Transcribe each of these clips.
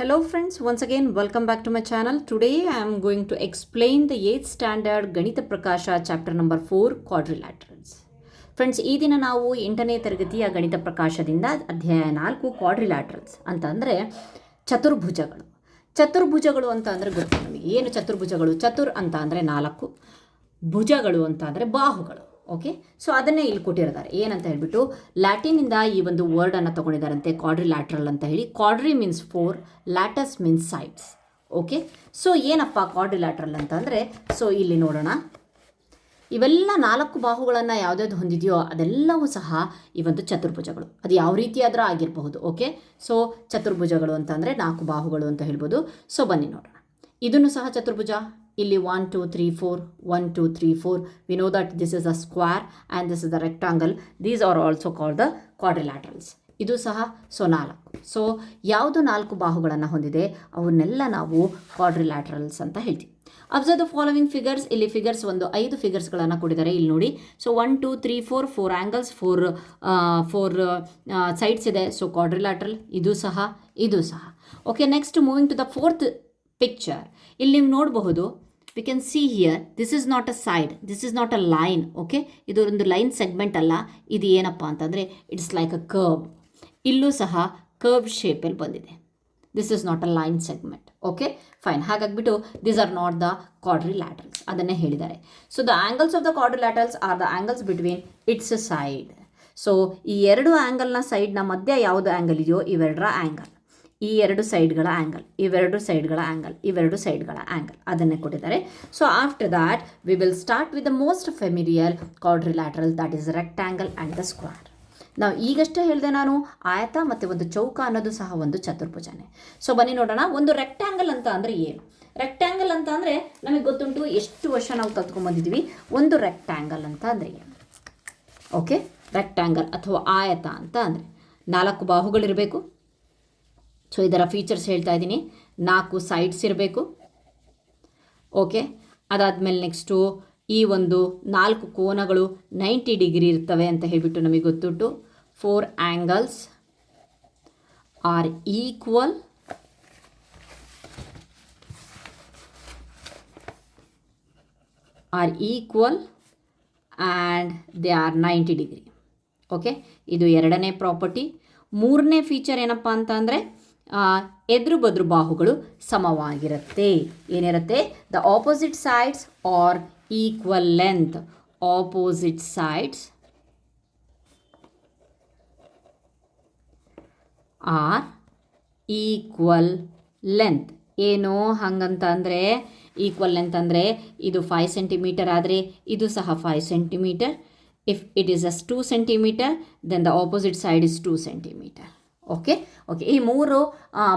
Hello friends, once again welcome back to my channel. Today I am going to explain the 8th standard Ganita Prakasha chapter number 4 quadrilaterals. Friends, ಈ ದಿನ ನಾವು 8ನೇ ತರಗತಿಯ ಗಣಿತ ಪ್ರಕಾಶದಿಂದ ಅಧ್ಯಾಯ 4 ಕ್ವಾಡ್ರಿಲ್ಯಾಟ್ರಲ್ಸ್ ಅಂತ ಅಂದರೆ ಚತುರ್ಭುಜಗಳು. ಚತುರ್ಭುಜಗಳು ಅಂತ ಅಂದರೆ ಗೊತ್ತು ನಮಗೆ. ಏನು ಚತುರ್ಭುಜಗಳು? ಚತುರ್ ಅಂತ ಅಂದರೆ 4, ಭುಜಗಳು ಅಂತ ಅಂದರೆ ಬಾಹುಗಳು. ಓಕೆ, ಸೊ ಅದನ್ನೇ ಇಲ್ಲಿ ಕೊಟ್ಟಿರ್ತಾರೆ. ಏನಂತ ಹೇಳಿಬಿಟ್ಟು ಲ್ಯಾಟಿನಿಂದ ಈ ಒಂದು ವರ್ಡನ್ನು ತೊಗೊಂಡಿದ್ದಾರಂತೆ, ಕ್ವಾಡ್ರಿಲ್ಯಾಟ್ರಲ್ ಅಂತ ಹೇಳಿ. Quadri means 4, latus means sides. Okay, so ಏನಪ್ಪ ಕ್ವಾಡ್ರಿಲ್ಯಾಟ್ರಲ್ ಅಂತ ಅಂದರೆ, ಸೊ ಇಲ್ಲಿ ನೋಡೋಣ. ಇವೆಲ್ಲ 4 ಬಾಹುಗಳನ್ನು ಯಾವುದ್ಯಾವುದು ಹೊಂದಿದೆಯೋ ಅದೆಲ್ಲವೂ ಸಹ ಈ ಒಂದು ಚತುರ್ಭುಜಗಳು. ಅದು ಯಾವ ರೀತಿಯಾದರೂ ಆಗಿರಬಹುದು. ಓಕೆ, ಸೊ ಚತುರ್ಭುಜಗಳು ಅಂತ ಅಂದರೆ 4 ಬಾಹುಗಳು ಅಂತ ಹೇಳ್ಬೋದು. ಸೊ ಬನ್ನಿ ನೋಡೋಣ. ಇದನ್ನು ಸಹ ಚತುರ್ಭುಜ. ಇಲ್ಲಿ 1 2 3 4 1 2 3 4. We know that this is a square and this is a rectangle. These are also called the quadrilaterals. ಇದು ಸಹ 4. ಸೊ ಯಾವುದು 4 ಬಾಹುಗಳನ್ನು ಹೊಂದಿದೆ ಅವನ್ನೆಲ್ಲ ನಾವು ಕ್ವಾಡ್ರಿಲ್ಯಾಟ್ರಲ್ಸ್ ಅಂತ ಹೇಳ್ತೀವಿ. Observe the following figures. ಇಲ್ಲಿ ಫಿಗರ್ಸ್ ಒಂದು 5 ಫಿಗರ್ಸ್ಗಳನ್ನು ಕೊಟ್ಟಿದ್ದಾರೆ. ಇಲ್ಲಿ ನೋಡಿ. ಸೊ 1 2 3 4 4 ಆ್ಯಂಗಲ್ಸ್, 4 ಸೈಡ್ಸ್ ಇದೆ. So quadrilateral. ಇದು ಸಹ. Okay, next moving to the 4th picture. ಇಲ್ಲಿ ನೀವು ನೋಡಬಹುದು. We can see here, this is not a side, this is not a line. Okay, ಇದು ಒಂದು ಲೈನ್ ಸೆಗ್ಮೆಂಟ್ ಅಲ್ಲ. ಇದು ಏನಪ್ಪ ಅಂತಂದರೆ ಇಟ್ಸ್ ಲೈಕ್ ಅ ಕರ್ವ್. ಇಲ್ಲೂ ಸಹ ಕರ್ವ್ ಶೇಪಲ್ಲಿ ಬಂದಿದೆ. This is not a line segment. Okay, fine. ಹಾಗಾಗಿಬಿಟ್ಟು these are not the quadrilaterals. ಅದನ್ನೇ ಹೇಳಿದ್ದಾರೆ. So the angles of the quadrilaterals are the angles between its side. So ಈ 2 ಆ್ಯಂಗಲ್ನ ಸೈಡ್ನ ಮಧ್ಯ ಯಾವುದು ಆ್ಯಂಗಲ್ ಇದೆಯೋ ಇವೆರಡರ ಆ್ಯಂಗಲ್. ಈ 2 ಸೈಡ್ಗಳ ಆ್ಯಂಗಲ್, ಇವೆರಡು ಸೈಡ್ಗಳ ಆ್ಯಂಗಲ್, ಇವೆರಡು ಸೈಡ್ಗಳ ಆ್ಯಂಗಲ್ ಅದನ್ನೇ ಕೊಟ್ಟಿದ್ದಾರೆ. So after that we will start with the most familiar quadrilateral, that is rectangle and the square. ನಾವು ಈಗಷ್ಟೇ ಹೇಳಿದೆ ನಾನು, ಆಯತ ಮತ್ತು ಒಂದು ಚೌಕ ಅನ್ನೋದು ಸಹ ಒಂದು ಚತುರ್ಭುಜನೇ. ಸೊ ಬನ್ನಿ ನೋಡೋಣ. ಒಂದು ರೆಕ್ಟ್ಯಾಂಗಲ್ ಅಂತ ಅಂದರೆ ಏನು? ರೆಕ್ಟ್ಯಾಂಗಲ್ ಅಂತ ಅಂದರೆ ನಮಗೆ ಗೊತ್ತುಂಟು, ಎಷ್ಟು ವರ್ಷ ನಾವು ಕಲ್ತ್ಕೊಂಡ್ಬಂದಿದ್ದೀವಿ. ಒಂದು ರೆಕ್ಟ್ಯಾಂಗಲ್ ಅಂತ ಅಂದರೆ ಏನು? ಓಕೆ, ರೆಕ್ಟ್ಯಾಂಗಲ್ ಅಥವಾ ಆಯತ ಅಂತ ಅಂದರೆ 4 ಬಾಹುಗಳಿರಬೇಕು. ಸೊ ಇದರ ಫೀಚರ್ಸ್ ಹೇಳ್ತಾ ಇದ್ದೀನಿ. 4 ಸೈಡ್ಸ್ ಇರಬೇಕು. ಓಕೆ, ಅದಾದಮೇಲೆ ನೆಕ್ಸ್ಟು ಈ ಒಂದು 4 ಕೋನಗಳು 90 ಡಿಗ್ರಿ ಇರ್ತವೆ ಅಂತ ಹೇಳಿಬಿಟ್ಟು ನಮಗೆ ಗೊತ್ತುಂಟು. 4 angles are equal and they are 90 degree. Okay, ಇದು 2ನೇ ಪ್ರಾಪರ್ಟಿ. 3ನೇ ಫೀಚರ್ ಏನಪ್ಪ ಅಂತ ಅಂದರೆ ಎದುರು ಬದ್ರು ಬಾಹುಗಳು ಸಮವಾಗಿರುತ್ತೆ. ಏನಿರುತ್ತೆ? The opposite sides R equal length. Opposite sides R equal length. ಏನು ಹಂಗಂತ ಅಂದರೆ, ಈಕ್ವಲ್ ಲೆಂತ್ ಅಂದರೆ ಇದು 5 ಸೆಂಟಿಮೀಟರ್ ಆದರೆ ಇದು ಸಹ 5 centimetre. If it is as 2 centimetre then the opposite side is 2 centimetre. Okay, ಈ 3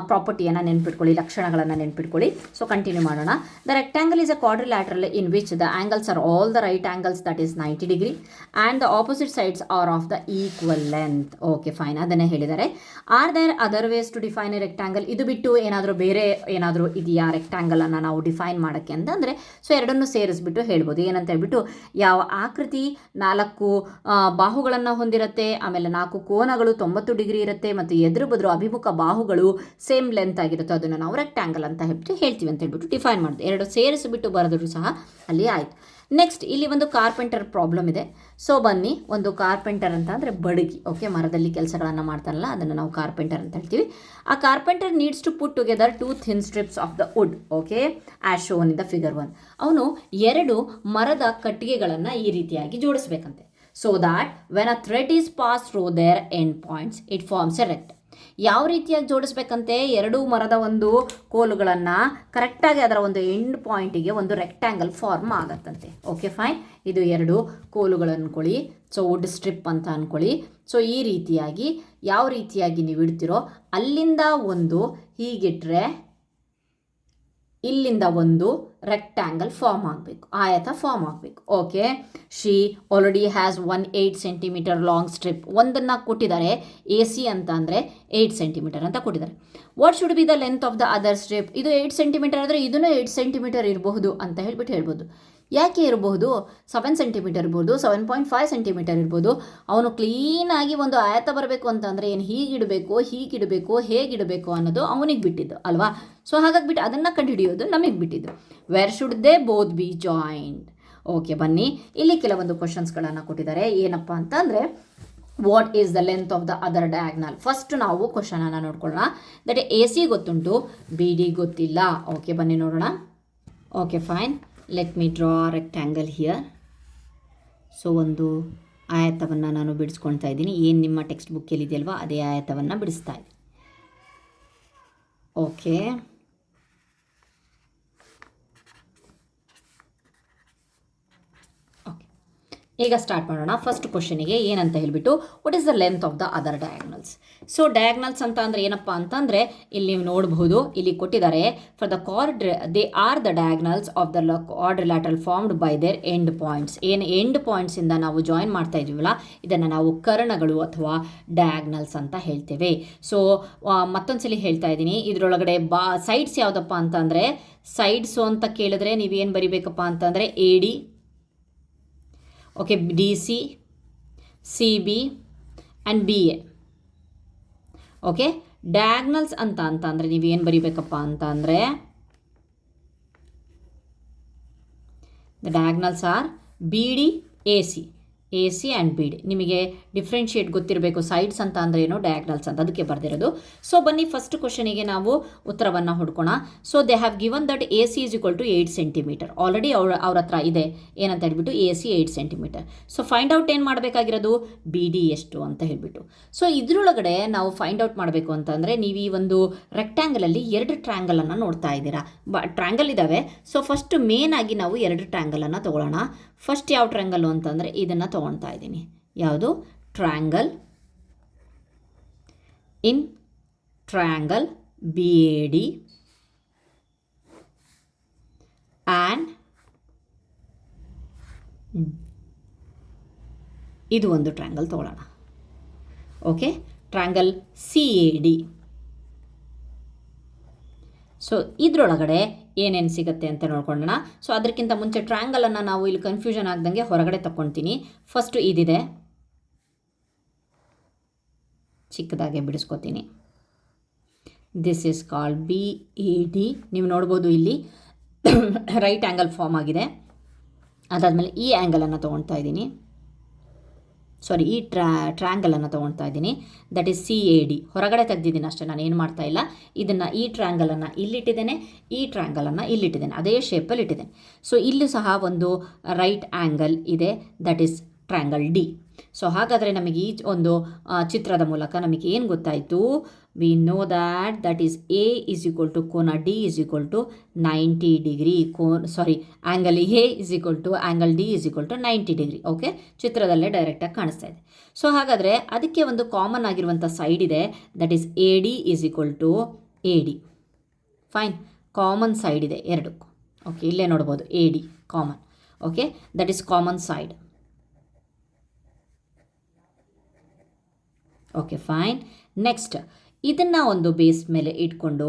ಪ್ರಾಪರ್ಟಿಯನ್ನು ನೆನ್ಪಿಟ್ಕೊಳ್ಳಿ, ಲಕ್ಷಣಗಳನ್ನು ನೆನ್ಪಿಟ್ಕೊಳ್ಳಿ. ಸೊ ಕಂಟಿನ್ಯೂ ಮಾಡೋಣ. The rectangle is a quadrilateral in which the angles are all the right angles, that is 90 degree and the opposite sides are of the equal length. Okay, fine. ಅದನ್ನೇ ಹೇಳಿದ್ದಾರೆ. Are there other ways to define a rectangle? ಇದು ಬಿಟ್ಟು ಏನಾದರೂ ಬೇರೆ ಏನಾದರೂ ಇದೆಯಾ ರೆಕ್ಟ್ಯಾಂಗಲನ್ನು ನಾವು define ಮಾಡೋಕ್ಕೆ ಅಂತಂದರೆ, ಸೊ ಎರಡನ್ನೂ ಸೇರಿಸ್ಬಿಟ್ಟು ಹೇಳ್ಬೋದು. ಏನಂತ ಹೇಳ್ಬಿಟ್ಟು, ಯಾವ ಆಕೃತಿ 4 ಬಾಹುಗಳನ್ನು ಹೊಂದಿರುತ್ತೆ, ಆಮೇಲೆ 4 ಕೋನಗಳು 90 ಡಿಗ್ರಿ ಇರುತ್ತೆ, ಮತ್ತು ಎದುರು ಬದ್ರು ಅಭಿಮುಖ ಬಾಹುಗಳು ಸೇಮ್ ಲೆಂತ್ ಆಗಿರುತ್ತೆ, ಅದನ್ನು ನಾವು ರೆಕ್ಟ್ಯಾಂಗಲ್ ಅಂತ ಹೇಳ್ತೀವಿ ಅಂತ ಹೇಳ್ಬಿಟ್ಟು ಡಿಫೈನ್ ಮಾಡಿದೆ. 2 ಸೇರಿಸಿಬಿಟ್ಟು ಬರೆದರೂ ಸಹ ಅಲ್ಲಿ ಆಯಿತು. ನೆಕ್ಸ್ಟ್ ಇಲ್ಲಿ ಒಂದು ಕಾರ್ಪೆಂಟರ್ ಪ್ರಾಬ್ಲಮ್ ಇದೆ. ಸೊ ಬನ್ನಿ, ಒಂದು ಕಾರ್ಪೆಂಟರ್ ಅಂತ ಅಂದರೆ ಬಡಗಿ. ಓಕೆ, ಮರದಲ್ಲಿ ಕೆಲಸಗಳನ್ನು ಮಾಡ್ತಾರಲ್ಲ ಅದನ್ನು ನಾವು ಕಾರ್ಪೆಂಟರ್ ಅಂತ ಹೇಳ್ತೀವಿ. ಆ carpenter needs to put together 2 thin strips of the wood. Okay, as shown in the figure 1. ಅವನು 2 ಮರದ ಕಟ್ಟಿಗೆಗಳನ್ನು ಈ ರೀತಿಯಾಗಿ ಜೋಡಿಸಬೇಕಂತೆ. So that when a thread is pass through their end points it forms a rect. ಯಾವ ರೀತಿಯಾಗಿ ಜೋಡಿಸ್ಬೇಕಂತೆ? 2 ಮರದ ಒಂದು ಕೋಲುಗಳನ್ನು ಕರೆಕ್ಟಾಗಿ ಅದರ ಒಂದು ಎಂಡ್ ಪಾಯಿಂಟಿಗೆ ಒಂದು ರೆಕ್ಟ್ಯಾಂಗಲ್ ಫಾರ್ಮ್ ಆಗತ್ತಂತೆ. Okay, fine. ಇದು 2 ಕೋಲುಗಳು ಅಂದ್ಕೊಳ್ಳಿ. ಸೊ ವುಡ್ ಸ್ಟ್ರಿಪ್ ಅಂತ ಅಂದ್ಕೊಳ್ಳಿ. ಸೊ ಈ ರೀತಿಯಾಗಿ ಯಾವ ರೀತಿಯಾಗಿ ನೀವು ಇಡ್ತೀರೋ ಅಲ್ಲಿಂದ ಒಂದು ಹೀಗಿಟ್ರೆ ಇಲ್ಲಿಂದ ಒಂದು ರೆಕ್ಟ್ಯಾಂಗಲ್ ಫಾರ್ಮ್ ಆಗಬೇಕು, ಆಯತ ಫಾರ್ಮ್ ಆಗಬೇಕು. Okay, she already has 8 centimetre long strip. ಒಂದನ್ನು ಕೊಟ್ಟಿದ್ದಾರೆ, ಎ ಸಿ ಅಂತ ಅಂದರೆ 8 ಸೆಂಟಿಮೀಟರ್ ಅಂತ ಕೊಟ್ಟಿದ್ದಾರೆ. What should be the length of the other strip? ಇದು 8 ಸೆಂಟಿಮೀಟರ್ ಆದರೆ ಇದನ್ನು 8 ಸೆಂಟಿಮೀಟರ್ ಇರಬಹುದು ಅಂತ ಹೇಳ್ಬೋದು. ಯಾಕೆ ಇರಬಹುದು? 7 ಸೆಂಟಿಮೀಟರ್ ಇರ್ಬೋದು, 7.5 ಸೆಂಟಿಮೀಟರ್ ಇರ್ಬೋದು. ಅವನು ಕ್ಲೀನಾಗಿ ಒಂದು ಆಯತ ಬರಬೇಕು ಅಂತಂದರೆ ಏನು ಹೀಗಿಡಬೇಕು, ಹೀಗಿಡಬೇಕು, ಹೇಗಿಡಬೇಕು ಅನ್ನೋದು ಅವನಿಗೆ ಬಿಟ್ಟಿದ್ದು ಅಲ್ವಾ. ಸೊ ಹಾಗಾಗಿ ಬಿಟ್ಟು ಅದನ್ನು ಕಂಡುಹಿಡಿಯೋದು ನಮಗೆ ಬಿಟ್ಟಿದ್ದು. Wear should they both B joined? Okay, ಬನ್ನಿ ಇಲ್ಲಿ ಕೆಲವೊಂದು ಕ್ವಶನ್ಸ್ಗಳನ್ನು ಕೊಟ್ಟಿದ್ದಾರೆ. ಏನಪ್ಪ ಅಂತಂದರೆ what is the length of the other diagonal. First ನಾವು ಕ್ವಶನನ್ನು ನೋಡ್ಕೊಳ್ಳೋಣ. ದಟ್ ಎ ಸಿ ಗೊತ್ತುಂಟು, ಬಿ ಡಿ ಗೊತ್ತಿಲ್ಲ. ಓಕೆ, ಬನ್ನಿ ನೋಡೋಣ. Okay fine, let me draw rectangle here. So ಒಂದು ಆಯತವನ್ನು ನಾನು ಬಿಡಿಸ್ಕೊಳ್ತಾ ಇದ್ದೀನಿ. ಏನು ನಿಮ್ಮ ಟೆಕ್ಸ್ಟ್ ಬುಕ್ಕಲ್ಲಿ ಇದೆಯಲ್ವಾ ಅದೇ ಆಯತವನ್ನು ಬಿಡಿಸ್ತಾ ಇದ್ದೀನಿ. ಓಕೆ, ಈಗ ಸ್ಟಾರ್ಟ್ ಮಾಡೋಣ. ಫಸ್ಟ್ ಕ್ವಶನಿಗೆ ಏನಂತ ಹೇಳಿಬಿಟ್ಟು what is the length of the other diagonals. So diagonals ಅಂತ ಅಂದರೆ ಏನಪ್ಪ ಅಂತಂದರೆ ಇಲ್ಲಿ ನೀವು ನೋಡಬಹುದು, ಇಲ್ಲಿ ಕೊಟ್ಟಿದ್ದಾರೆ for the they are the diagonals of the quadrilateral formed by their end points. ಏನು ಎಂಡ್ ಪಾಯಿಂಟ್ಸಿಂದ ನಾವು ಜಾಯಿನ್ ಮಾಡ್ತಾ ಇದ್ದೀವಲ್ಲ ಇದನ್ನು ನಾವು ಕರ್ಣಗಳು ಅಥವಾ ಡಯಾಗ್ನಲ್ಸ್ ಅಂತ ಹೇಳ್ತೇವೆ. ಸೊ ಮತ್ತೊಂದ್ಸಲಿ ಹೇಳ್ತಾ ಇದ್ದೀನಿ, ಇದರೊಳಗಡೆ ಸೈಡ್ಸ್ ಯಾವುದಪ್ಪ ಅಂತಂದರೆ ಸೈಡ್ಸು ಅಂತ ಕೇಳಿದ್ರೆ ನೀವೇನು ಬರಿಬೇಕಪ್ಪ ಅಂತಂದರೆ A D, okay, D C, C B and B A. Okay, diagonals ಅಂತ ಅಂದರೆ ನೀವೇನು ಬರಿಬೇಕಪ್ಪ ಅಂತ ಅಂದರೆ the diagonals are B D A C and B D. ನಿಮಗೆ ಡಿಫ್ರೆನ್ಷಿಯೇಟ್ ಗೊತ್ತಿರಬೇಕು, ಸೈಡ್ಸ್ ಅಂತ ಅಂದರೆ ಏನು, ಡಯಾಗ್ನಲ್ಸ್ ಅಂತ, ಅದಕ್ಕೆ ಬರೆದಿರೋದು. ಸೊ ಬನ್ನಿ ಫಸ್ಟ್ ಕ್ವಶನಿಗೆ ನಾವು ಉತ್ತರವನ್ನು ಹುಡ್ಕೋಣ. So they have given that A C is equal to 8 centimetre. Already ಅವ್ರ ಹತ್ರ ಇದೆ ಏನಂತ ಹೇಳ್ಬಿಟ್ಟು A C 8 centimetre. So find out ಏನು ಮಾಡಬೇಕಾಗಿರೋದು, ಬಿ ಡಿ ಎಷ್ಟು ಅಂತ ಹೇಳಿಬಿಟ್ಟು. ಸೊ ಇದರೊಳಗಡೆ ನಾವು ಫೈಂಡ್ ಔಟ್ ಮಾಡಬೇಕು ಅಂತಂದರೆ ನೀವು ಈ ಒಂದು ರೆಕ್ಟ್ಯಾಂಗಲಲ್ಲಿ 2 ಟ್ರ್ಯಾಂಗಲನ್ನು ನೋಡ್ತಾ ಇದ್ದೀರಾ. ಟ್ರ್ಯಾಂಗಲ್ ಇದ್ದಾವೆ. ಸೊ ಫಸ್ಟ್ ಮೇನ್ ಆಗಿ ನಾವು 2 ಟ್ರ್ಯಾಂಗಲನ್ನು ತೊಗೊಳ್ಳೋಣ. ಫಸ್ಟ್ ಯಾವ ಟ್ರ್ಯಾಂಗಲ್ಲು ಅಂತಂದರೆ ಇದನ್ನು ತೊಗೊಳ್ತಾ ಇದ್ದೀನಿ. ಯಾವುದು? Triangle in triangle B A D and ಇದು ಒಂದು ಟ್ರ್ಯಾಂಗಲ್ ತೊಗೊಳ್ಳೋಣ. Okay, triangle C A D. So ಇದರೊಳಗಡೆ ಏನೇನು ಸಿಗುತ್ತೆ ಅಂತ ನೋಡ್ಕೊಳ್ಳೋಣ. ಸೊ ಅದಕ್ಕಿಂತ ಮುಂಚೆ ಟ್ರ್ಯಾಂಗಲನ್ನು ನಾವು ಇಲ್ಲಿ ಕನ್ಫ್ಯೂಷನ್ ಆಗ್ದಂಗೆ ಹೊರಗಡೆ ತಗೊಳ್ತೀನಿ. ಫಸ್ಟು ಇದಿದೆ, ಚಿಕ್ಕದಾಗೆ ಬಿಡಿಸ್ಕೊತೀನಿ. This is called B A D. ನೀವು ನೋಡ್ಬೋದು ಇಲ್ಲಿ ರೈಟ್ ಆ್ಯಂಗಲ್ ಫಾರ್ಮ್ ಆಗಿದೆ. ಅದಾದಮೇಲೆ ಈ ಆ್ಯಂಗಲನ್ನು ತೊಗೊಳ್ತಾ ಇದ್ದೀನಿ, ಸಾರಿ ಈ ಟ್ರ್ಯಾಂಗಲನ್ನು ತೊಗೊಳ್ತಾ ಇದ್ದೀನಿ. That is C A D. ಹೊರಗಡೆ ತೆಗೆದಿದ್ದೀನಿ ಅಷ್ಟೇ, ನಾನು ಏನು ಮಾಡ್ತಾ ಇಲ್ಲ. ಇದನ್ನು ಈ ಟ್ರ್ಯಾಂಗಲನ್ನು ಇಲ್ಲಿಟ್ಟಿದ್ದೇನೆ, ಈ ಟ್ರ್ಯಾಂಗಲನ್ನು ಇಲ್ಲಿಟ್ಟಿದ್ದೇನೆ, ಅದೇ ಶೇಪಲ್ಲಿ ಇಟ್ಟಿದ್ದೇನೆ. ಸೊ ಇಲ್ಲೂ ಸಹ ಒಂದು ರೈಟ್ ಆ್ಯಂಗಲ್ ಇದೆ, that is triangle D. So ಹಾಗಾದರೆ ನಮಗೆ ಈ ಒಂದು ಚಿತ್ರದ ಮೂಲಕ ನಮಗೆ ಏನು ಗೊತ್ತಾಯಿತು? We know that is A is equal to ಕೋನ D is equal to 90 degree. Angle A is equal to angle D is equal to 90 degree. Okay, ಚಿತ್ರದಲ್ಲೇ ಡೈರೆಕ್ಟಾಗಿ ಕಾಣಿಸ್ತಾ ಇದೆ. ಸೊ ಹಾಗಾದರೆ ಅದಕ್ಕೆ ಒಂದು ಕಾಮನ್ ಆಗಿರುವಂಥ ಸೈಡ್ ಇದೆ, that is A D is equal to A D. Fine, common side ಇದೆ ಎರಡಕ್ಕೂ. ಓಕೆ, ಇಲ್ಲೇ ನೋಡ್ಬೋದು A D common. Okay, that is common side. Okay fine. Next ಇದನ್ನು ಒಂದು ಬೇಸ್ ಮೇಲೆ ಇಟ್ಕೊಂಡು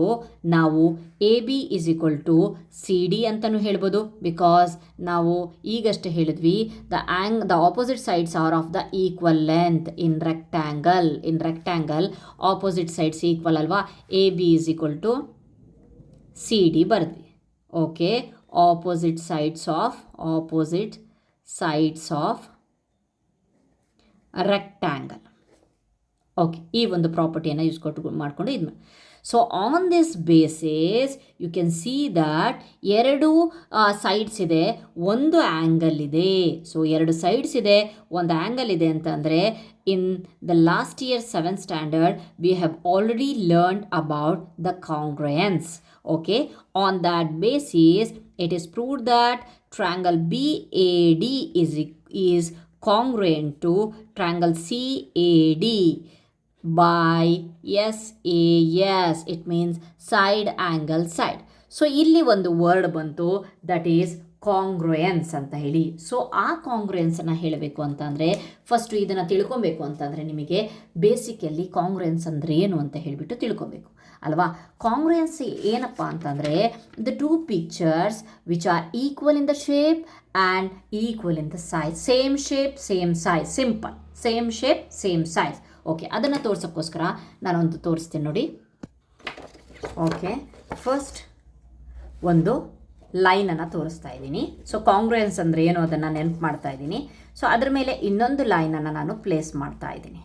ನಾವು A B is equal to C D ಅಂತಲೂ ಹೇಳ್ಬೋದು. ಬಿಕಾಸ್ ನಾವು ಈಗಷ್ಟೇ ಹೇಳಿದ್ವಿ the opposite sides are of the equal length in rectangle opposite sides equal ಅಲ್ವಾ. A B is equal to C D ಬರೆದ್ವಿ. Okay, opposite sides of rectangle. Okay, ಈ ಒಂದು ಪ್ರಾಪರ್ಟಿಯನ್ನು ಯೂಸ್ ಮಾಡಿಕೊಂಡು ಇದು. So on this basis you can see that 2 sides ಇದೆ, ಒಂದು angle ಇದೆ. ಸೊ 2 ಸೈಡ್ಸ್ ಇದೆ, ಒಂದು ಆ್ಯಂಗಲ್ ಇದೆ ಅಂತಂದರೆ in the last year 7th standard we have already learned about the congruence. Okay, on that basis it is proved that triangle B A D is congruent to triangle CAD by SAS. It means side angle side. So ಇಲ್ಲಿ ಒಂದು word ಬಂತು, that is ಕಾಂಗ್ರುಯೆನ್ಸ್ ಅಂತ ಹೇಳಿ. So ಆ ಕಾಂಗ್ರುಯೆನ್ಸನ್ನು ಹೇಳಬೇಕು ಅಂತಂದರೆ first ಇದನ್ನು ತಿಳ್ಕೊಬೇಕು ಅಂತಂದರೆ ನಿಮಗೆ ಬೇಸಿಕಲ್ಲಿ ಕಾಂಗ್ರುಯೆನ್ಸ್ ಅಂದರೆ ಏನು ಅಂತ ಹೇಳಿಬಿಟ್ಟು ತಿಳ್ಕೊಬೇಕು. ಅಲ್ವಾ. ಕಾಂಗ್ರುಯೆನ್ಸಿ ಏನಪ್ಪ ಅಂತಂದರೆ the two pictures which are equal in the shape and equal in the size. Same shape same size, simple. Same shape same size. Okay, ಅದನ್ನು ತೋರ್ಸೋಕ್ಕೋಸ್ಕರ ನಾನೊಂದು ತೋರಿಸ್ತೀನಿ ನೋಡಿ. ಓಕೆ, ಫಸ್ಟ್ ಒಂದು ಲೈನನ್ನು ತೋರಿಸ್ತಾ ಇದ್ದೀನಿ. ಸೊ ಕಾಂಗ್ರುಯೆನ್ಸ್ ಅಂದರೆ ಏನು ಅದನ್ನು ನೆನಪು ಮಾಡ್ತಾ ಇದ್ದೀನಿ. ಸೊ ಅದ್ರ ಮೇಲೆ ಇನ್ನೊಂದು ಲೈನನ್ನು ನಾನು ಪ್ಲೇಸ್ ಮಾಡ್ತಾ ಇದ್ದೀನಿ.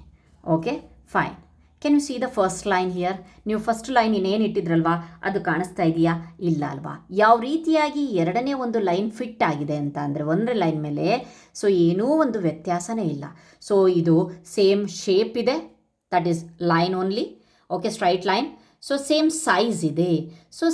Okay, fine. Can U C the first line here? ನೀವು ಫಸ್ಟ್ ಲೈನ್ ಇನ್ನೇನು ಇಟ್ಟಿದ್ರಲ್ವಾ, ಅದು ಕಾಣಿಸ್ತಾ ಇದೆಯಾ? ಇಲ್ಲ ಅಲ್ವಾ. ಯಾವ ರೀತಿಯಾಗಿ ಎರಡನೇ ಒಂದು ಲೈನ್ ಫಿಟ್ ಆಗಿದೆ ಅಂತ ಅಂದರೆ ಒಂದರ ಲೈನ್ ಮೇಲೆ, ಸೊ ಏನೂ ಒಂದು ವ್ಯತ್ಯಾಸನೇ ಇಲ್ಲ. ಸೊ ಇದು ಸೇಮ್ ಶೇಪ್ ಇದೆ, that is line only. Okay, straight line. So same size ಇದೆ. ಸೊ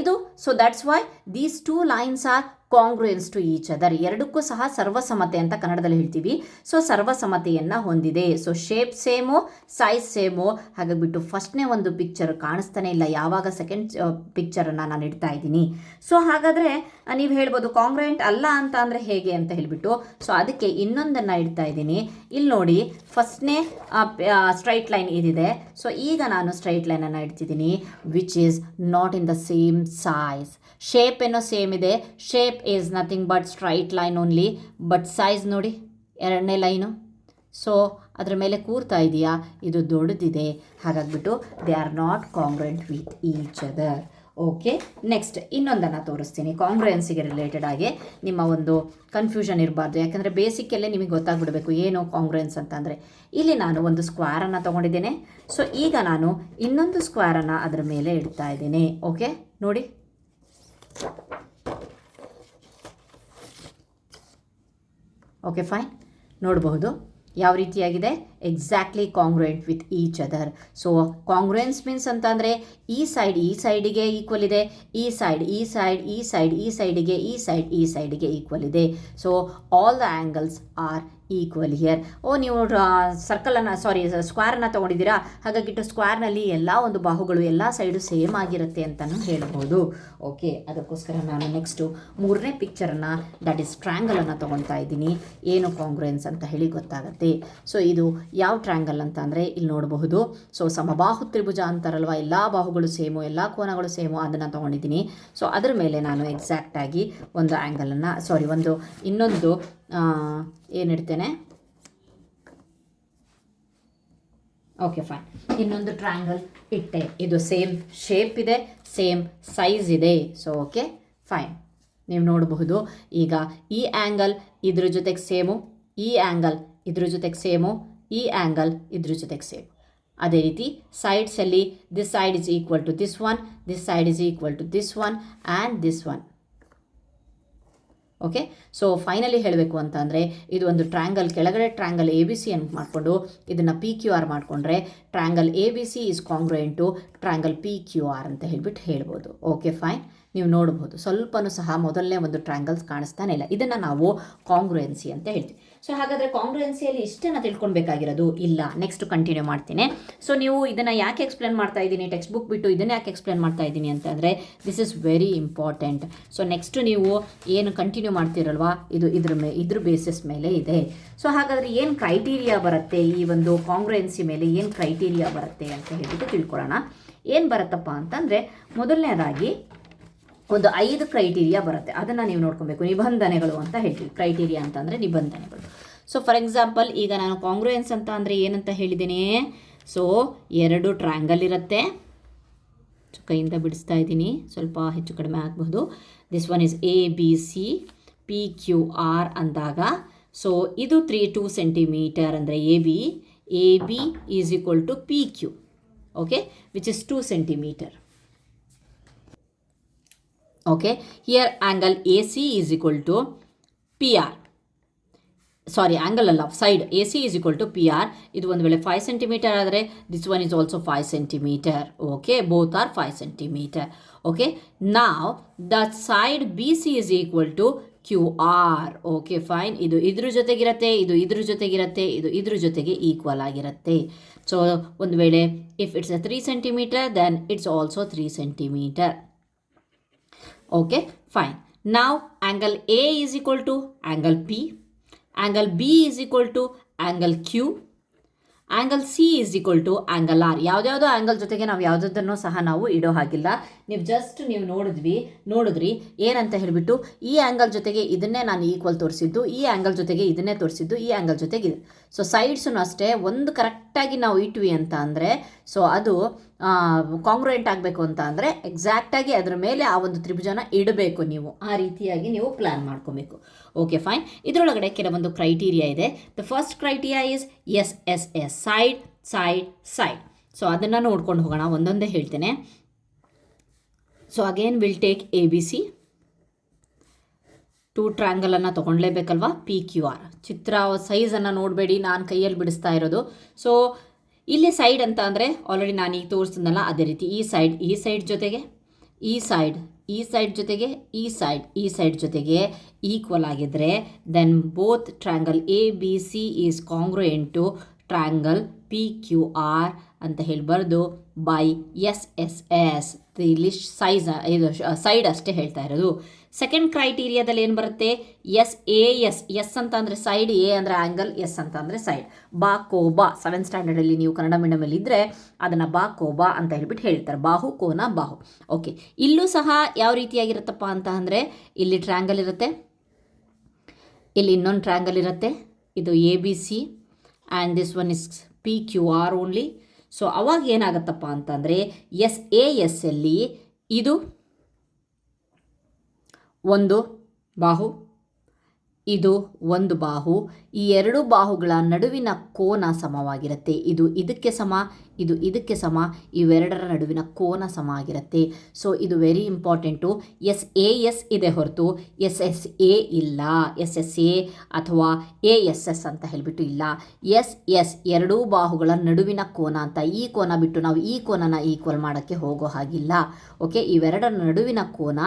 ಇದು so that's why these two lines are congruence to each other. ಎರಡಕ್ಕೂ ಸಹ ಸರ್ವಸಮತೆ ಅಂತ ಕನ್ನಡದಲ್ಲಿ ಹೇಳ್ತೀವಿ. ಸೊ ಸರ್ವಸಮತೆಯನ್ನು ಹೊಂದಿದೆ. So shape same, size same. ಹಾಗಾಗಿಬಿಟ್ಟು ಫಸ್ಟ್ನೇ ಒಂದು ಪಿಕ್ಚರ್ ಕಾಣಿಸ್ತಾನೆ ಇಲ್ಲ, ಯಾವಾಗ ಸೆಕೆಂಡ್ ಪಿಕ್ಚರನ್ನು ನಾನು ಇಡ್ತಾ ಇದ್ದೀನಿ. ಸೊ ಹಾಗಾದರೆ ನೀವು ಹೇಳ್ಬೋದು ಕಾಂಗ್ರುಯೆಂಟ್ ಅಲ್ಲ ಅಂತ ಅಂದರೆ ಹೇಗೆ ಅಂತ ಹೇಳಿಬಿಟ್ಟು. ಸೊ ಅದಕ್ಕೆ ಇನ್ನೊಂದನ್ನು ಇಡ್ತಾ ಇದ್ದೀನಿ. ಇಲ್ಲಿ ನೋಡಿ, ಫಸ್ಟ್ನೇ ಸ್ಟ್ರೈಟ್ ಲೈನ್ ಇದಿದೆ. ಸೊ ಈಗ ನಾನು ಸ್ಟ್ರೈಟ್ ಲೈನನ್ನು ಇಡ್ತಿದ್ದೀನಿ which is not in the same size. Shape ಏನೋ ಸೇಮ್ ಇದೆ, shape is nothing but straight line only, but size ನೋಡಿ ಎರಡನೇ ಲೈನು. ಸೊ ಅದರ ಮೇಲೆ ಕೂರ್ತಾ ಇದೆಯಾ, ಇದು ದೊಡ್ಡದಿದೆ. ಹಾಗಾಗಿಬಿಟ್ಟು they are not congruent with each other. Okay, next ಇನ್ನೊಂದನ್ನು ತೋರಿಸ್ತೀನಿ ಕಾಂಗ್ರುಯೆನ್ಸಿಗೆ ರಿಲೇಟೆಡ್ ಆಗಿ. ನಿಮ್ಮ ಒಂದು ಕನ್ಫ್ಯೂಷನ್ ಇರಬಾರ್ದು, ಯಾಕಂದರೆ ಬೇಸಿಕ್ಕಲ್ಲೇ ನಿಮಗೆ ಗೊತ್ತಾಗ್ಬಿಡಬೇಕು ಏನು ಕಾಂಗ್ರುಯೆನ್ಸ್ ಅಂತಂದರೆ. ಇಲ್ಲಿ ನಾನು ಒಂದು ಸ್ಕ್ವೇರನ್ನು ತೊಗೊಂಡಿದ್ದೇನೆ. ಸೊ ಈಗ ನಾನು ಇನ್ನೊಂದು ಸ್ಕ್ವೇರನ್ನು ಅದರ ಮೇಲೆ ಇಡ್ತಾ ಇದ್ದೀನಿ. ಓಕೆ, ನೋಡಿ. Okay, fine. ನೋಡಬಹುದು ಯಾವ ರೀತಿಯಾಗಿದೆ, exactly congruent with each other. So congruence means ಅಂತ ಅಂದರೆ ಈ ಸೈಡಿಗೆ ಈಕ್ವಲ್ ಇದೆ, ಈ ಸೈಡಿಗೆ ಈ ಸೈಡಿಗೆ ಈಕ್ವಲ್ ಇದೆ. So all the angles R equal here. ನೀವು ಸ್ಕ್ವೇರನ್ನು ತೊಗೊಂಡಿದ್ದೀರಾ, ಹಾಗಾಗಿಟ್ಟು ಸ್ಕ್ವೇರ್ನಲ್ಲಿ ಎಲ್ಲ ಒಂದು ಬಾಹುಗಳು ಎಲ್ಲ ಸೈಡು ಸೇಮ್ ಆಗಿರುತ್ತೆ ಅಂತಲೂ ಹೇಳ್ಬೋದು. ಓಕೆ, ಅದಕ್ಕೋಸ್ಕರ ನಾನು ನೆಕ್ಸ್ಟು ಮೂರನೇ ಪಿಕ್ಚರನ್ನು, ದಟ್ ಈಸ್ ಟ್ರ್ಯಾಂಗಲನ್ನು ತೊಗೊಳ್ತಾ ಇದ್ದೀನಿ. ಏನು ಕಾಂಗ್ರುಯೆನ್ಸ್ ಅಂತ ಹೇಳಿ ಗೊತ್ತಾಗುತ್ತೆ. ಸೊ ಇದು ಯಾವ ಟ್ರ್ಯಾಂಗಲ್ ಅಂತ ಅಂದರೆ ಇಲ್ಲಿ ನೋಡಬಹುದು. ಸೊ ಸಮಬಾಹು ತ್ರಿಭುಜ ಅಂತಾರಲ್ವ, ಎಲ್ಲ ಬಾಹುಗಳು ಸೇಮು, ಎಲ್ಲ ಕೋನಗಳು ಸೇಮು, ಅದನ್ನು ತೊಗೊಂಡಿದ್ದೀನಿ. ಸೊ ಅದರ ಮೇಲೆ ನಾನು ಎಕ್ಸಾಕ್ಟಾಗಿ ಒಂದು ಆ್ಯಂಗಲನ್ನು ಇನ್ನೊಂದು ಏನಿಡ್ತೇನೆ. Okay, fine. ಇನ್ನೊಂದು ಟ್ರ್ಯಾಂಗಲ್ ಇಟ್ಟೆ. ಇದು ಸೇಮ್ ಶೇಪ್ ಇದೆ, ಸೇಮ್ ಸೈಜ್ ಇದೆ. So okay, fine. ನೀವು ನೋಡಬಹುದು ಈಗ ಈ ಆ್ಯಂಗಲ್ ಇದ್ರ ಜೊತೆಗೆ ಸೇಮು, ಈ ಆ್ಯಂಗಲ್ ಇದ್ರ ಜೊತೆಗೆ ಸೇಮು, ಈ ಆ್ಯಂಗಲ್ ಇದ್ರ ಜೊತೆಗೆ ಸೇಮ್. ಅದೇ ರೀತಿ ಸೈಡ್ಸಲ್ಲಿ this side is equal to this one, this side is equal to this one and this one. Okay, so finally ಹೇಳಬೇಕು ಅಂತ ಅಂದರೆ ಇದು ಒಂದು ಟ್ರ್ಯಾಂಗಲ್, ಕೆಳಗಡೆ ಟ್ರ್ಯಾಂಗಲ್ ಎ ಬಿ ಸಿ ಅಂತ ಮಾಡಿಕೊಂಡು ಇದನ್ನು ಪಿ ಕ್ಯೂ ಆರ್ ಮಾಡಿಕೊಂಡ್ರೆ triangle A B C is congruent to triangle P Q R ಅಂತ ಹೇಳಿಬಿಟ್ಟು ಹೇಳ್ಬೋದು. Okay, fine. ನೀವು ನೋಡ್ಬೋದು ಸ್ವಲ್ಪನೂ ಸಹ ಮೊದಲನೇ ಒಂದು ಟ್ರ್ಯಾಂಗಲ್ಸ್ ಕಾಣಿಸ್ತಾನೆ ಇಲ್ಲ. ಇದನ್ನು ನಾವು ಕಾಂಗ್ರುಯೆನ್ಸಿ ಅಂತ ಹೇಳ್ತೀವಿ. ಸೊ ಹಾಗಾದರೆ ಕಾಂಗ್ರುಯೆನ್ಸಿಯಲ್ಲಿ ಇಷ್ಟನ್ನು ತಿಳ್ಕೊಳ್ಬೇಕಾಗಿರೋದು ಇಲ್ಲ. ನೆಕ್ಸ್ಟ್ ಕಂಟಿನ್ಯೂ ಮಾಡ್ತೀನಿ. ಸೊ ನೀವು ಇದನ್ನು ಯಾಕೆ ಎಕ್ಸ್ಪ್ಲೇನ್ ಮಾಡ್ತಾ ಇದ್ದೀನಿ, ಟೆಕ್ಸ್ಟ್ ಬುಕ್ ಬಿಟ್ಟು ಇದನ್ನು ಯಾಕೆ ಎಕ್ಸ್ಪ್ಲೇನ್ ಮಾಡ್ತಾ ಇದ್ದೀನಿ ಅಂತಂದರೆ this is very important. So next ನೀವು ಏನು ಕಂಟಿನ್ಯೂ ಮಾಡ್ತೀರಲ್ವಾ, ಇದು ಇದ್ರ ಬೇಸಿಸ್ ಮೇಲೆ ಇದೆ. ಸೊ ಹಾಗಾದರೆ ಏನು ಕ್ರೈಟೀರಿಯಾ ಬರುತ್ತೆ, ಈ ಒಂದು ಕಾಂಗ್ರುಯೆನ್ಸಿ ಮೇಲೆ ಏನು ಕ್ರೈಟೀರಿಯಾ ಬರುತ್ತೆ ಅಂತ ಹೇಳಿಬಿಟ್ಟು ತಿಳ್ಕೊಳ್ಳೋಣ. ಏನು ಬರುತ್ತಪ್ಪ ಅಂತಂದರೆ ಮೊದಲನೇದಾಗಿ ಒಂದು 5 ಕ್ರೈಟೀರಿಯಾ ಬರುತ್ತೆ. ಅದನ್ನು ನೀವು ನೋಡ್ಕೊಬೇಕು. ನಿಬಂಧನೆಗಳು ಅಂತ ಹೇಳ್ತೀವಿ. ಕ್ರೈಟೀರಿಯಾ ಅಂತಂದರೆ ನಿಬಂಧನೆಗಳು. ಸೊ ಫಾರ್ ಎಕ್ಸಾಂಪಲ್ ಈಗ ನಾನು ಕಾಂಗ್ರುಯೆನ್ಸ್ ಅಂತ ಅಂದರೆ ಏನಂತ ಹೇಳಿದ್ದೀನಿ. ಸೊ 2 ಟ್ರ್ಯಾಂಗಲ್ ಇರುತ್ತೆ. ಕೈಯಿಂದ ಬಿಡಿಸ್ತಾ ಇದ್ದೀನಿ, ಸ್ವಲ್ಪ ಹೆಚ್ಚು ಕಡಿಮೆ ಆಗಬಹುದು. This one is A B C P Q R ಅಂದಾಗ ಸೊ ಇದು 2 ಸೆಂಟಿಮೀಟರ್ ಅಂದರೆ A B is equal to P Q. Okay, which is 2 centimetre. Okay, here angle AC is equal to PR. Sorry, angle ಅಲ್ಲ, side AC is equal to PR. ಇದು ಒಂದು ವೇಳೆ 5 centimetre ಆದರೆ this one is also 5 centimetre. Okay, both are 5 centimetre. Okay, now the side BC is equal to QR. Okay, fine. ಇದು ಇದ್ರ ಜೊತೆಗಿರುತ್ತೆ, ಇದು ಇದ್ರ ಜೊತೆಗಿರುತ್ತೆ, ಇದು ಇದ್ರ ಜೊತೆಗೆ ಈಕ್ವಲ್ ಆಗಿರುತ್ತೆ. ಸೊ ಒಂದು ವೇಳೆ if it's a 3 centimetre then it's also 3 centimetre. Okay, fine. Now angle A is equal to angle P, angle B is equal to angle Q, angle C is equal to angle R. ಯಾವುದ್ಯಾವುದೋ angle ಜೊತೆಗೆ ನಾವು ಯಾವುದನ್ನು ಸಹ ನಾವು ಇಡೋ ಹಾಗಿಲ್ಲ. ನೀವು ನೋಡಿದ್ರಿ ಏನಂತ ಹೇಳಿಬಿಟ್ಟು ಈ ಆ್ಯಂಗಲ್ ಜೊತೆಗೆ ಇದನ್ನೇ ನಾನು ಈಕ್ವಲ್ ತೋರಿಸಿದ್ದು, ಈ ಆ್ಯಂಗಲ್ ಜೊತೆಗೆ ಇದನ್ನೇ ತೋರಿಸಿದ್ದು, ಈ ಆ್ಯಂಗಲ್ ಜೊತೆಗೆ ಇದು. ಸೊ ಸೈಡ್ಸೂ ಅಷ್ಟೇ ಒಂದು ಕರೆಕ್ಟಾಗಿ ನಾವು ಇಟ್ವಿ ಅಂತ ಅಂದರೆ ಸೊ ಅದು ಕಾಂಗ್ರುಯೆಂಟ್ ಆಗಬೇಕು ಅಂತ ಅಂದರೆ ಎಕ್ಸಾಕ್ಟಾಗಿ ಅದರ ಮೇಲೆ ಆ ಒಂದು ತ್ರಿಭುಜನ ಇಡಬೇಕು. ನೀವು ಆ ರೀತಿಯಾಗಿ ನೀವು ಪ್ಲ್ಯಾನ್ ಮಾಡ್ಕೋಬೇಕು. Okay fine. ಇದರೊಳಗಡೆ ಕೆಲವೊಂದು ಕ್ರೈಟೀರಿಯಾ ಇದೆ. The first criteria is S S S, side side side. So ಅದನ್ನು ನೋಡ್ಕೊಂಡು ಹೋಗೋಣ, ಒಂದೊಂದೇ ಹೇಳ್ತೇನೆ. So again will take A B C. 2 ಟ್ರ್ಯಾಂಗಲನ್ನು ತೊಗೊಳ್ಲೇಬೇಕಲ್ವಾ. ಪಿ ಕ್ಯೂ ಆರ್ ಚಿತ್ರ ಸೈಜನ್ನು ನೋಡಬೇಡಿ, ನಾನು ಕೈಯಲ್ಲಿ ಬಿಡಿಸ್ತಾ ಇರೋದು. ಸೊ ಇಲ್ಲಿ ಸೈಡ್ ಅಂತ ಅಂದರೆ ಆಲ್ರೆಡಿ ನಾನು ಈಗ ತೋರಿಸಿದ್ನಲ್ಲ ಅದೇ ರೀತಿ ಈ ಸೈಡ್ ಜೊತೆಗೆ ಈ ಸೈಡ್ ಜೊತೆಗೆ ಈ ಸೈಡ್ ಜೊತೆಗೆ ಈಕ್ವಲ್ ಆಗಿದ್ದರೆ then both triangle A B C is congruent to triangle P Q R ಅಂತ ಹೇಳಿ ಬರೆದು ಬೈ ಎಸ್ ಎಸ್ ಎಸ್. ಇಲ್ಲಿ ಸೈಡ್ ಅಷ್ಟೇ ಹೇಳ್ತಾ ಇರೋದು. ಸೆಕೆಂಡ್ ಕ್ರೈಟೀರಿಯಾದಲ್ಲಿ ಏನು ಬರುತ್ತೆ, ಎಸ್ ಎ ಎಸ್. ಎಸ್ ಅಂತ ಅಂದರೆ ಸೈಡ್, ಎ ಅಂದರೆ ಆ್ಯಂಗಲ್, ಎಸ್ ಅಂತ ಅಂದರೆ ಸೈಡ್. ಬಾ ಕೋಬಾ 7th ಸ್ಟ್ಯಾಂಡರ್ಡಲ್ಲಿ ನೀವು ಕನ್ನಡ ಮೀಡಿಯಮಲ್ಲಿ ಇದ್ದರೆ ಅದನ್ನು ಬಾ ಕೋಬಾ ಅಂತ ಹೇಳ್ಬಿಟ್ಟು ಹೇಳ್ತಾರೆ. ಬಾಹು ಕೋನ ಬಾಹು. ಓಕೆ, ಇಲ್ಲೂ ಸಹ ಯಾವ ರೀತಿಯಾಗಿರುತ್ತಪ್ಪ ಅಂತ ಅಂದರೆ ಇಲ್ಲಿ ಟ್ರ್ಯಾಂಗಲ್ ಇರುತ್ತೆ, ಇಲ್ಲಿ ಇನ್ನೊಂದು ಟ್ರ್ಯಾಂಗಲ್ ಇರುತ್ತೆ. ಇದು A B C and this one is P Q R only. So ಅವಾಗ ಏನಾಗುತ್ತಪ್ಪ ಅಂತಂದರೆ ಎಸ್ ಎ ಎಸ್ ಅಲ್ಲಿ ಇದು ಒಂದು ಬಾಹು, ಇದು ಒಂದು ಬಾಹು. ಈ ಎರಡು ಬಾಹುಗಳ ನಡುವಿನ ಕೋನ ಸಮವಾಗಿರುತ್ತೆ. ಇದು ಇದಕ್ಕೆ ಸಮ, ಇದು ಇದಕ್ಕೆ ಸಮ, ಇವೆರಡರ ನಡುವಿನ ಕೋನ ಸಮ ಆಗಿರುತ್ತೆ. ಸೊ ಇದು very important. S A S ಇದೆ ಹೊರತು ಎಸ್ ಎಸ್ ಎ ಇಲ್ಲ. ಎಸ್ ಎಸ್ ಎ ಅಥವಾ ಎ ಎಸ್ ಎಸ್ ಅಂತ ಹೇಳಿಬಿಟ್ಟು ಇಲ್ಲ. ಎಸ್ ಎಸ್ ಎರಡೂ ಬಾಹುಗಳ ನಡುವಿನ ಕೋನ ಅಂತ. ಈ ಕೋನ ಬಿಟ್ಟು ನಾವು ಈ ಕೋನನ ಈಕ್ವಲ್ ಮಾಡೋಕ್ಕೆ ಹೋಗೋ ಹಾಗಿಲ್ಲ. ಓಕೆ, ಇವೆರಡರ ನಡುವಿನ ಕೋನ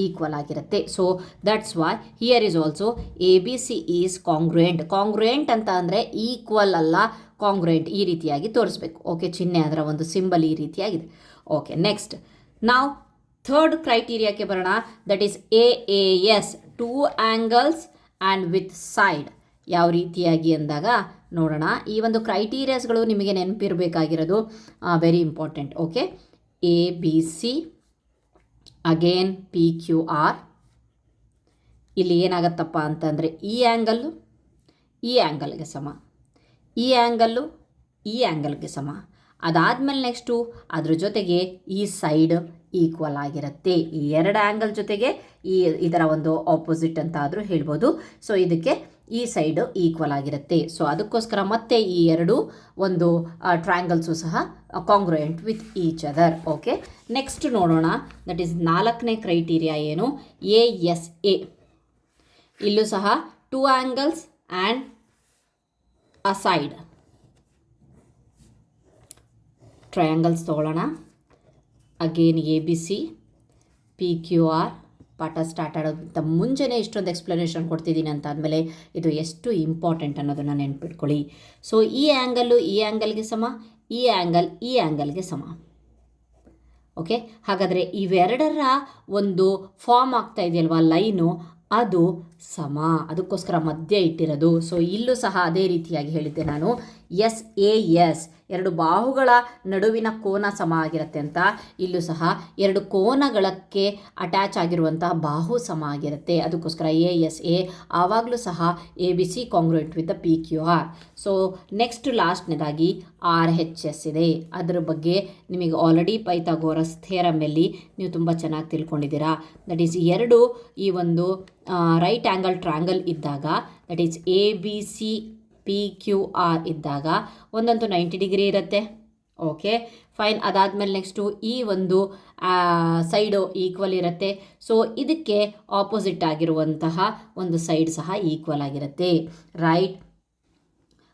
ಈಕ್ವಲ್ ಆಗಿರುತ್ತೆ. So that's Y here is also A B C is ಕಾಂಗ್ರುಯೆಂಟ್. ಕಾಂಗ್ರುಯೆಂಟ್ ಅಂತ ಅಂದರೆ ಈಕ್ವಲ್ ಅಲ್ಲ, ಕಾಂಗ್ರುಯೆಂಟ್ ಈ ರೀತಿಯಾಗಿ ತೋರಿಸ್ಬೇಕು. ಓಕೆ, ಚಿಹ್ನೆ ಅದರ ಒಂದು ಸಿಂಬಲ್ ಈ ರೀತಿಯಾಗಿದೆ. ಓಕೆ, ನೆಕ್ಸ್ಟ್ ನಾವು ಥರ್ಡ್ ಕ್ರೈಟೀರಿಯಾಕ್ಕೆ ಬರೋಣ. That is A A S, 2 angles and with side. ಯಾವ ರೀತಿಯಾಗಿ ಅಂದಾಗ ನೋಡೋಣ. ಈ ಒಂದು ಕ್ರೈಟೀರಿಯಾಸ್ಗಳು ನಿಮಗೆ ನೆನಪಿರಬೇಕಾಗಿರೋದು very important. Okay, A B C again P Q R. ಇಲ್ಲಿ ಏನಾಗತ್ತಪ್ಪ ಅಂತಂದರೆ ಈ ಆ್ಯಂಗಲ್ಲು ಈ ಆ್ಯಂಗಲ್ಗೆ ಸಮ, ಈ ಆ್ಯಂಗಲ್ಲು ಈ ಆ್ಯಂಗಲ್ಗೆ ಸಮ. ಅದಾದಮೇಲೆ ನೆಕ್ಸ್ಟು ಅದ್ರ ಜೊತೆಗೆ ಈ ಸೈಡ್ ಈಕ್ವಲ್ ಆಗಿರುತ್ತೆ. ಈ ಎರಡು ಆ್ಯಂಗಲ್ ಜೊತೆಗೆ ಇದರ ಒಂದು ಆಪೋಸಿಟ್ ಅಂತ ಆದರೂ ಹೇಳ್ಬೋದು. ಸೊ ಇದಕ್ಕೆ ಈ ಸೈಡು ಈಕ್ವಲ್ ಆಗಿರುತ್ತೆ. ಸೊ ಅದಕ್ಕೋಸ್ಕರ ಮತ್ತೆ ಈ ಎರಡು ಒಂದು ಟ್ರಯಾಂಗಲ್ಸು ಸಹ congruent with each other. Okay, next ನೋಡೋಣ. ದಟ್ ಈಸ್ 4ನೇ ಕ್ರೈಟೀರಿಯಾ ಏನು, ಎ ಎಸ್ ಎ. ಇಲ್ಲೂ ಸಹ 2 angles and a side. Triangles ತೊಗೊಳ್ಳೋಣ. Again A B C P Q R. ಪಾಠ ಸ್ಟಾರ್ಟ್ ಆಗೋದಕ್ಕಿಂತ ಮುಂಚೆನೇ ಇಷ್ಟೊಂದು ಎಕ್ಸ್ಪ್ಲನೇಷನ್ ಕೊಡ್ತಿದ್ದೀನಿ ಅಂತ ಆದಮೇಲೆ ಇದು ಎಷ್ಟು ಇಂಪಾರ್ಟೆಂಟ್ ಅನ್ನೋದನ್ನು ನೆನ್ಪಿಟ್ಕೊಳ್ಳಿ. ಸೊ ಈ ಆ್ಯಂಗಲ್ಲು ಈ ಆ್ಯಂಗಲ್ಗೆ ಸಮ, ಈ ಆ್ಯಂಗಲ್ ಈ ಆ್ಯಂಗಲ್ಗೆ ಸಮ. ಓಕೆ, ಹಾಗಾದರೆ ಇವೆರಡರ ಒಂದು ಫಾರ್ಮ್ ಆಗ್ತಾ ಇದೆಯಲ್ವಾ ಲೈನು, ಅದು ಸಮ. ಅದಕ್ಕೋಸ್ಕರ ಮಧ್ಯ ಇಟ್ಟಿರೋದು. ಸೊ ಇಲ್ಲೂ ಸಹ ಅದೇ ರೀತಿಯಾಗಿ ಹೇಳಿದ್ದೆ ನಾನು, ಎಸ್ ಎ ಎಸ್ ಎರಡು ಬಾಹುಗಳ ನಡುವಿನ ಕೋನ ಸಮ ಆಗಿರುತ್ತೆ ಅಂತ. ಇಲ್ಲೂ ಸಹ ಎರಡು ಕೋನಗಳಕ್ಕೆ ಅಟ್ಯಾಚ್ ಆಗಿರುವಂತಹ ಬಾಹು ಸಮ ಆಗಿರುತ್ತೆ. ಅದಕ್ಕೋಸ್ಕರ ಎ ಎಸ್ ಎ. ಆವಾಗಲೂ ಸಹ A B C congruent with the P Q R. So next ಲಾಸ್ಟ್ನೇದಾಗಿ ಆರ್ ಹೆಚ್ ಎಸ್ ಇದೆ. ಅದರ ಬಗ್ಗೆ ನಿಮಗೆ ಆಲ್ರೆಡಿ ಪೈಥಾಗೋರಸ್ ಥಿಯರಮಲ್ಲಿ ನೀವು ತುಂಬ ಚೆನ್ನಾಗಿ ತಿಳ್ಕೊಂಡಿದ್ದೀರಾ. ದಟ್ ಈಸ್ ಎರಡು ಈ ಒಂದು ರೈಟ್ ಆ್ಯಂಗಲ್ ಟ್ರ್ಯಾಂಗಲ್ ಇದ್ದಾಗ, that is A B C P Q R ಇದ್ದಾಗ ಒಂದಂತೂ 90 ಡಿಗ್ರಿ ಇರುತ್ತೆ. Okay fine. ಅದಾದಮೇಲೆ ನೆಕ್ಸ್ಟು ಈ ಒಂದು ಸೈಡು ಈಕ್ವಲ್ ಇರುತ್ತೆ. ಸೊ ಇದಕ್ಕೆ ಆಪೋಸಿಟ್ ಆಗಿರುವಂತಹ ಒಂದು ಸೈಡ್ ಸಹ ಈಕ್ವಲ್ ಆಗಿರುತ್ತೆ ರೈಟ್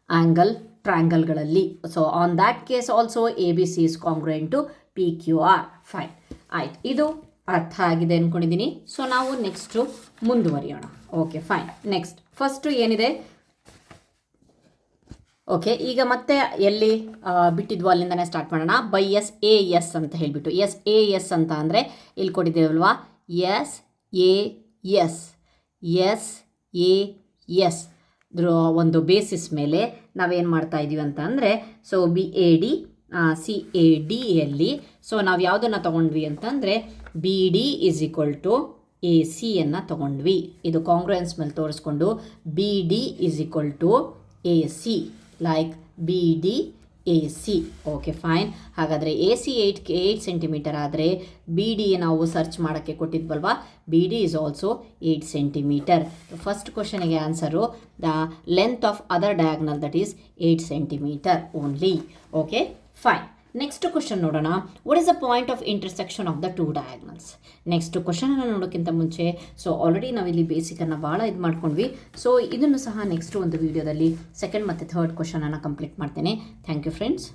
ಆ್ಯಂಗಲ್ ಟ್ರ್ಯಾಂಗಲ್ಗಳಲ್ಲಿ. So on that case also A B C is congruent to P Q R. Fine, ಆಯ್ತು. ಇದು ಅರ್ಥ ಆಗಿದೆ ಅಂದ್ಕೊಂಡಿದ್ದೀನಿ. ಸೊ ನಾವು ನೆಕ್ಸ್ಟು ಮುಂದುವರಿಯೋಣ. Okay fine. ನೆಕ್ಸ್ಟ್ ಫಸ್ಟು ಏನಿದೆ, ಓಕೆ ಈಗ ಮತ್ತೆ ಎಲ್ಲಿ ಬಿಟ್ಟಿದ್ವು ಅಲ್ಲಿಂದನೇ ಸ್ಟಾರ್ಟ್ ಮಾಡೋಣ. ಬೈ ಎಸ್ ಎ ಎಸ್ ಅಂತ ಹೇಳಿಬಿಟ್ಟು. ಎಸ್ ಎ ಎಸ್ ಅಂತ ಅಂದರೆ ಇಲ್ಲಿ ಕೊಟ್ಟಿದ್ದೇವಲ್ವಾ, S A S, S A S. ಒಂದು ಬೇಸಿಸ್ ಮೇಲೆ ನಾವೇನು ಮಾಡ್ತಾ ಇದ್ದೀವಿ ಅಂತ ಅಂದರೆ ಸೊ BAD CADಯಲ್ಲಿ ಸೊ ನಾವು ಯಾವುದನ್ನು ತೊಗೊಂಡ್ವಿ ಅಂತಂದರೆ BD = AC ತೊಗೊಂಡ್ವಿ. ಇದು ಕಾಂಗ್ರುಯೆನ್ಸ್ ಮೇಲೆ ತೋರಿಸ್ಕೊಂಡು BD = AC like BD AC. Okay fine. ಹಾಗಾದರೆ AC 8 ಸೆಂಟಿಮೀಟರ್ ಆದರೆ BD ನಾವು ಸರ್ಚ್ ಮಾಡೋಕ್ಕೆ ಕೊಟ್ಟಿದ್ವಲ್ವಾ, BD is also 8 centimetre. First ಕ್ವಶನಿಗೆ answer the length of other diagonal that is 8 centimetre only. Okay fine. Next question ನೋಡೋಣ. What is the point of intersection of the 2 diagonals? Next ಕ್ವಶನನ್ನು ನೋಡೋಕ್ಕಿಂತ ಮುಂಚೆ so already ನಾವಿಲ್ಲಿ ಬೇಸಿಕನ್ನು ಭಾಳ ಇದು ಮಾಡ್ಕೊಂಡ್ವಿ. So ಇದನ್ನು ಸಹ ನೆಕ್ಸ್ಟ್ ಒಂದು ವೀಡಿಯೋದಲ್ಲಿ ಸೆಕೆಂಡ್ ಮತ್ತು ಥರ್ಡ್ ಕ್ವಶನನ್ನು ಕಂಪ್ಲೀಟ್ ಮಾಡ್ತೇನೆ. Thank you friends.